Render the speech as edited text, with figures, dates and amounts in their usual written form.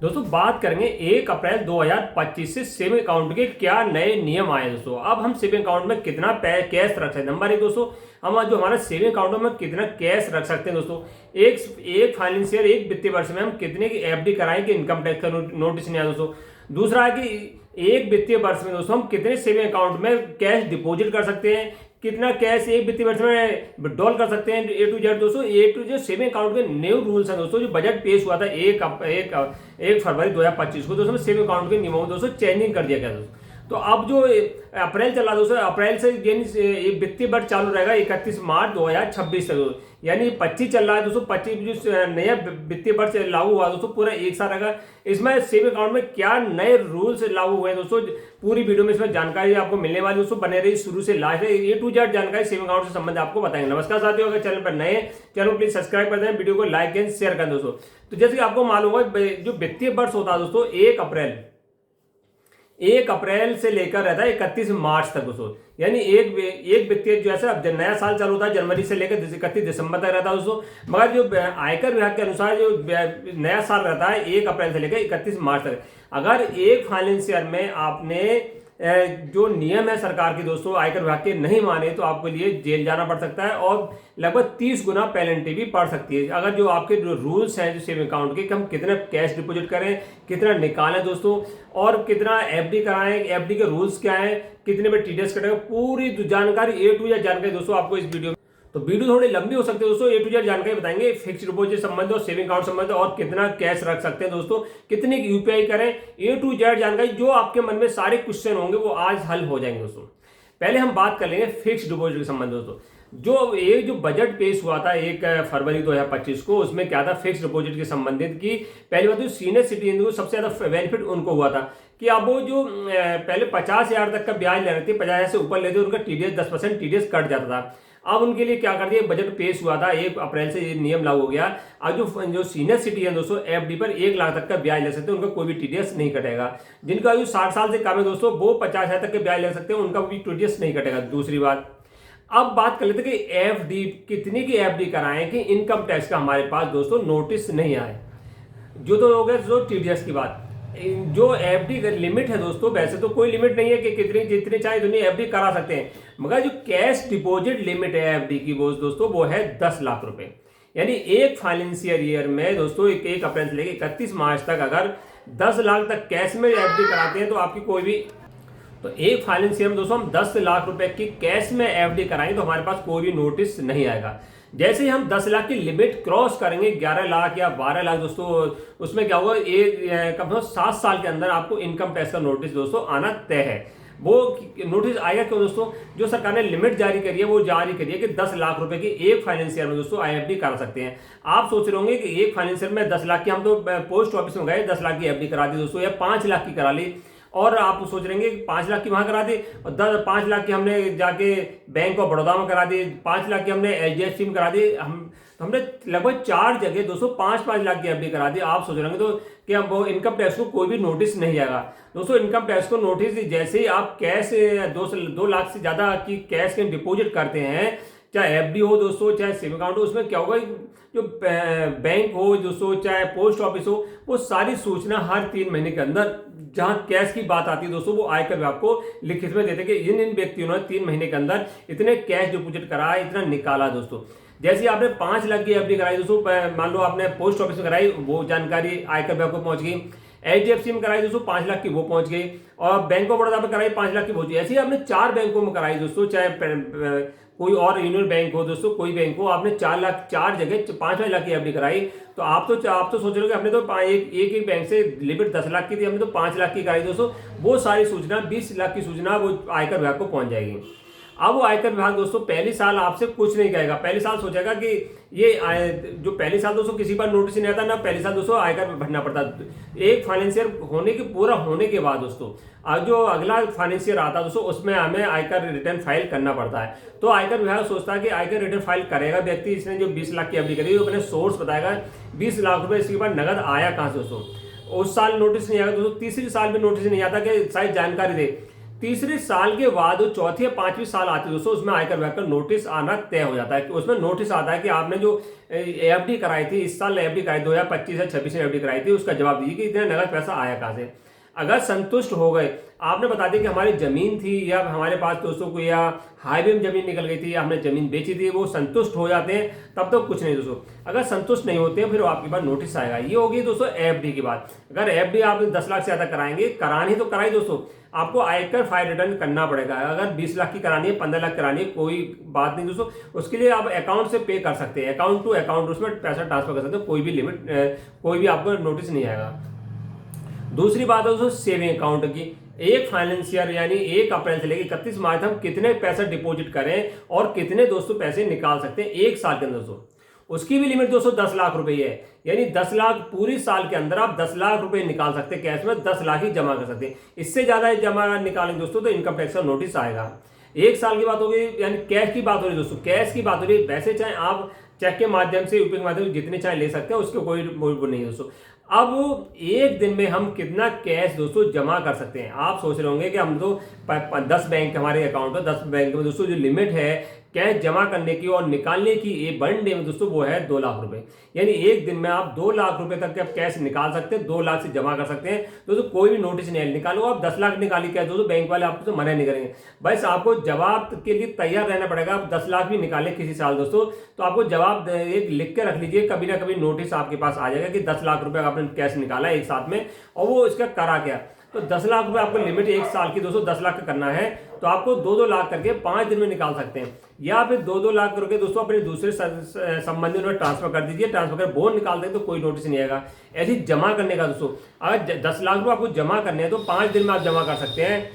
दोस्तों बात करेंगे 1 अप्रैल 2025 से सेविंग अकाउंट के क्या नए नियम आए। दोस्तों अब हम सेविंग अकाउंट में कितना कैश रख सकते हैं। नंबर एक दोस्तों, हम जो हमारा सेविंग अकाउंट में कितना कैश रख सकते हैं। दोस्तों एक फाइनेंशियल एक वित्तीय वर्ष में हम कितने की एफडी कराएं कि इनकम टैक्स का नोटिस नहीं आया। दोस्तों दूसरा है कि एक वित्तीय वर्ष में दोस्तों हम कितने सेविंग अकाउंट में कैश डिपॉजिट कर सकते हैं, कितना कैश एक वित्तीय वर्ष में विड्रॉल कर सकते हैं। ए टू जेड दोस्तों, ए टू जेड सेविंग अकाउंट के न्यू रूल्स हैं दोस्तों। जो बजट पेश हुआ था 1 फरवरी 2025 को दोस्तों सेविंग अकाउंट के नियमों में दोस्तों चेंजिंग कर दिया गया दोस्तों। तो अब जो अप्रैल चल रहा दोस्तों, अप्रैल से यानी वित्तीय वर्ष चालू रहेगा 31 मार्च 2026 तक, यानी 25 चल रहा है दोस्तों। 25 जो नया वित्तीय वर्ष लागू हुआ दोस्तों पूरा एक साल रहेगा। इसमें सेविंग अकाउंट में क्या नए रूल्स लागू हुए हैं दोस्तों, पूरी वीडियो में इसमें जानकारी आपको मिलने वाली दोस्तों। बने रही शुरू से लास्ट ए टू जेड जानकारी सेविंग अकाउंट से संबंधित आपको बताएंगे। नमस्कार साथियों, अगर चैनल पर नए चैनल प्लीज सब्सक्राइब कर दें, वीडियो को लाइक एंड शेयर कर दें दोस्तों। तो जैसे कि आपको मालूम होगा जो वित्तीय वर्ष होता है दोस्तों 1 अप्रैल से लेकर रहता है 31 मार्च तक दोस्तों, यानी एक वित्तीय जैसे अब नया साल चालू होता है जनवरी से लेकर 31 दिसंबर तक रहता है दोस्तों। मगर जो आयकर विभाग के अनुसार जो नया साल रहता है 1 अप्रैल से लेकर 31 मार्च तक। अगर एक फाइनेंशियल में आपने जो नियम है सरकार की दोस्तों आयकर विभाग के नहीं माने तो आपके लिए जेल जाना पड़ सकता है और लगभग 30 गुना पेनल्टी भी पड़ सकती है। अगर जो आपके जो रूल्स हैं जो सेविंग अकाउंट के कि हम कितना कैश डिपॉजिट करें, कितना निकालें दोस्तों, और कितना एफडी कराएं, एफडी के रूल्स क्या हैं, कितने में टीडीएस कटेगा, पूरी जानकारी ए टू जेड जानकारी दोस्तों आपको इस वीडियो में। तो वीडियो थोड़ी लंबी हो सकती है दोस्तों, ए टू जेड जानकारी बताएंगे फिक्स डिपॉजिट संबंध और सेविंग अकाउंट संबंध और कितना कैश रख सकते हैं दोस्तों, कितनी यूपीआई करें, ए टू जेड जानकारी। जो आपके मन में सारे क्वेश्चन होंगे वो आज हल हो जाएंगे दोस्तों। पहले हम बात कर लेंगे फिक्स डिपॉजिट के संबंध दोस्तों। जो बजट पेश हुआ था 1 फरवरी 2025 को, उसमें क्या था फिक्स डिपॉजिट के संबंधित की पहली बात तो सीनियर सिटीजन को सबसे ज्यादा बेनिफिट उनको हुआ था कि अब वो जो पहले 50,000 तक का ब्याज ले रहे थे, 50,000 से ऊपर लेते उनका टीडीएस 10% टीडीएस कट जाता था। अब उनके लिए क्या कर दिया, बजट पेश हुआ था 1 अप्रैल से ये नियम लागू हो गया। अब जो सीनियर सिटीजन दोस्तों एफडी पर 1 लाख तक का ब्याज ले सकते हैं, उनका कोई भी टीडीएस नहीं कटेगा। जिनका आयु 60 साल से कम है दोस्तों वो 50,000 तक के ब्याज ले सकते हैं, उनका भी टीडीएस नहीं कटेगा। दूसरी बात, अब बात कर लेते हैं कि एफडी कितनी की एफडी कराएं कि इनकम टैक्स का हमारे पास दोस्तों नोटिस नहीं आए। जो तो हो गया जो टीडीएस की बात। जो एफडी का लिमिट है दोस्तों, वैसे तो कोई लिमिट नहीं है कि जितने चाहे उतनी एफडी करा सकते हैं, मगर जो कैश डिपॉजिट लिमिट है एफडी की वो दोस्तों वो है 10 लाख रुपए। यानी एक फाइनेंशियल ईयर में दोस्तों 1 अप्रैल से लेकर 31 मार्च तक अगर 10 लाख तक कैश में एफडी कराते हैं तो आपकी कोई भी तो एक फाइनेंशियल में दोस्तों हम 10 लाख रुपए की कैश में एफडी कराएंगे तो हमारे पास कोई भी नोटिस नहीं आएगा। जैसे ही हम 10 लाख की लिमिट क्रॉस करेंगे 11 लाख या 12 लाख दोस्तों, उसमें क्या होगा, कम से कम 7 साल के अंदर आपको इनकम टैक्स का नोटिस दोस्तों आना तय है। वो नोटिस आएगा क्यों दोस्तों, जो सरकार ने लिमिट जारी करी है वो जारी करी है कि 10 लाख रुपए की एक फाइनेंशियल में दोस्तों आईएफडी करा सकते हैं। आप सोच रहे होंगे कि एक फाइनेंशियल में 10 लाख की, हम तो पोस्ट ऑफिस में गए 10 लाख की एफडी करा दी दोस्तों, या 5 लाख की करा ली, और आप सोच रहे हैं 5 लाख की वहां करा दी और 5 लाख की हमने जाके बैंक ऑफ बड़ौदा में करा दी, 5 लाख की हमने एचडीएफसी में करा दी। हमने लगभग 4 जगह दोस्तों 5-5 लाख की एफडी करा दी। आप सोच रहे हैं तो कि अब वो इनकम टैक्स को कोई भी नोटिस नहीं आएगा दोस्तों। इनकम टैक्स को नोटिस जैसे ही आप कैश 2 लाख से ज्यादा की कैश के डिपॉजिट करते हैं, चाहे एफडी हो दोस्तों चाहे सेविंग अकाउंट हो, उसमें क्या होगा, जो बैंक हो दोस्तों चाहे पोस्ट ऑफिस हो, वो सारी सूचना हर 3 महीने के अंदर जहां कैश की बात आती है दोस्तों वो आयकर विभाग को लिखित में देते कि इन व्यक्तियों ने 3 महीने के अंदर इतने कैश डिपॉजिट करा, इतना निकाला दोस्तों। जैसे आपने 5 लाख की एफडी कराई दोस्तों, मान लो आपने पोस्ट ऑफिस में कराई, वो जानकारी आयकर विभाग को पहुंच गई। एचडीएफसी में कराई दोस्तों 5 लाख की, वो पहुंच गई, और बैंक ऑफ बड़ौदा में कराई 5 लाख की पहुंच गई। ऐसे ही आपने 4 बैंकों में कराई दोस्तों, चाहे कोई और यूनियन बैंक हो दोस्तों, कोई बैंक हो, आपने 4 जगह 5-5 लाख की एफडी कराई, तो आप तो सोच रहे हो कि हमने तो एक बैंक से लिमिट 10 लाख की थी, हमने तो 5 लाख की कराई दोस्तों। वो सारी सूचना 20 लाख की सूचना वो आयकर विभाग को पहुंच जाएगी। अब वो आयकर विभाग दोस्तों पहली साल आपसे कुछ नहीं कहेगा, पहले साल सोचेगा कि ये जो पहले साल दोस्तों किसी पर नोटिस नहीं आता ना, पहले साल दोस्तों आयकर भरना पड़ता। एक फाइनेंशियल पूरा होने के बाद दोस्तों जो अगला फाइनेंशियल आता दोस्तों उसमें हमें आयकर रिटर्न फाइल करना पड़ता है। तो आयकर विभाग सोचता है कि आयकर रिटर्न फाइल करेगा व्यक्ति, इसने जो 20 लाख की एफडी करी वो अपने सोर्स बताएगा 20 लाख रुपए इसके बाद नगद आया कहां से दोस्तों। उस साल नोटिस नहीं आएगा दोस्तों, तीसरी साल में नोटिस नहीं आता कि शायद जानकारी दे तीसरे साल के बाद जो चौथी या पांचवी साल आती है दोस्तों, उसमें आयकर विभाग का नोटिस आना तय हो जाता है। कि उसमें नोटिस आता है कि आपने जो एफडी कराई थी, इस साल एफडी कराई 2025 या 26 में एफडी कराई थी, उसका जवाब दीजिए कि इतना नगद पैसा आया कहाँ से। अगर संतुष्ट हो गए, आपने बता दिया कि हमारी जमीन थी या हमारे पास दोस्तों को या हाईवे में जमीन निकल गई थी या हमने जमीन बेची थी, वो संतुष्ट हो जाते हैं तब तो कुछ नहीं दोस्तों। अगर संतुष्ट नहीं होते हैं फिर आपके पास नोटिस आएगा। ये होगी दोस्तों एफडी की बात। अगर एफडी आप 10 लाख से ज्यादा कराएंगे, करानी तो कराई दोस्तों, आपको आयकर फाइल रिटर्न करना पड़ेगा। अगर 20 लाख की करानी है, 15 लाख करानी है, कोई बात नहीं दोस्तों, उसके लिए आप अकाउंट से पे कर सकते हैं, अकाउंट टू अकाउंट उसमें पैसा ट्रांसफर कर सकते हो, कोई भी लिमिट कोई भी आपको नोटिस नहीं आएगा। दूसरी बात है दोस्तों सेविंग अकाउंट की। एक फाइनेंशियर यानी 1 अप्रैल से लेकर 31 मार्च तक हम कितने पैसा डिपॉजिट करें और कितने दोस्तों पैसे निकाल सकते हैं एक साल के अंदर दोस्तों, उसकी भी लिमिट दोस्तों 10 लाख रुपए है। यानी 10 लाख पूरी साल के अंदर आप 10 लाख रुपए निकाल सकते हैं कैश में, 10 लाख ही जमा कर सकते हैं। इससे ज्यादा जमा निकालेंगे दोस्तों तो इनकम टैक्स का नोटिस आएगा। एक साल की बात हो गई, यानी कैश की बात हो रही दोस्तों, कैश की बात हो रही। वैसे चाहे आप चेक के माध्यम से, यूपी के माध्यम से जितने चाहे ले सकते हैं, उसको कोई वो नहीं है दोस्तों। अब एक दिन में हम कितना कैश दोस्तों जमा कर सकते हैं। आप सोच रहे होंगे कि हम तो 10 बैंक हमारे अकाउंट है, 10 बैंक में दोस्तों जो लिमिट है कैश जमा करने की और निकालने की ये वन डे में दोस्तों वो है 2 लाख रुपए। यानी एक दिन में आप 2 लाख रुपए तक के कैश निकाल सकते हैं, 2 लाख से जमा कर सकते हैं दोस्तों। कोई भी नोटिस नहीं है, निकालो आप 10 लाख निकाली कैश दोस्तों, बैंक वाले आपको तो मना नहीं करेंगे। बस आपको जवाब के लिए तैयार रहना पड़ेगा। आप 10 लाख भी निकाले किसी साल दोस्तों तो आपको जवाब एक लिख के रख लीजिए, कभी ना कभी नोटिस आपके पास आ जाएगा कि 10 लाख रुपए आपने कैश निकाला एक साथ में और वो इसका करा क्या। तो 10 लाख रुपए आपको लिमिट एक साल की दोस्तों 10 लाख का करना है तो आपको 2-2 लाख करके 5 दिन में निकाल सकते हैं, या फिर 2-2 लाख करके दोस्तों अपने दूसरे संबंधियों में ट्रांसफर कर दीजिए। ट्रांसफर कर बोन निकाल दें तो कोई नोटिस नहीं आएगा। ऐसे जमा करने का दोस्तों, अगर 10 लाख रुपए आपको जमा करने हैं तो 5 दिन में आप जमा कर सकते हैं।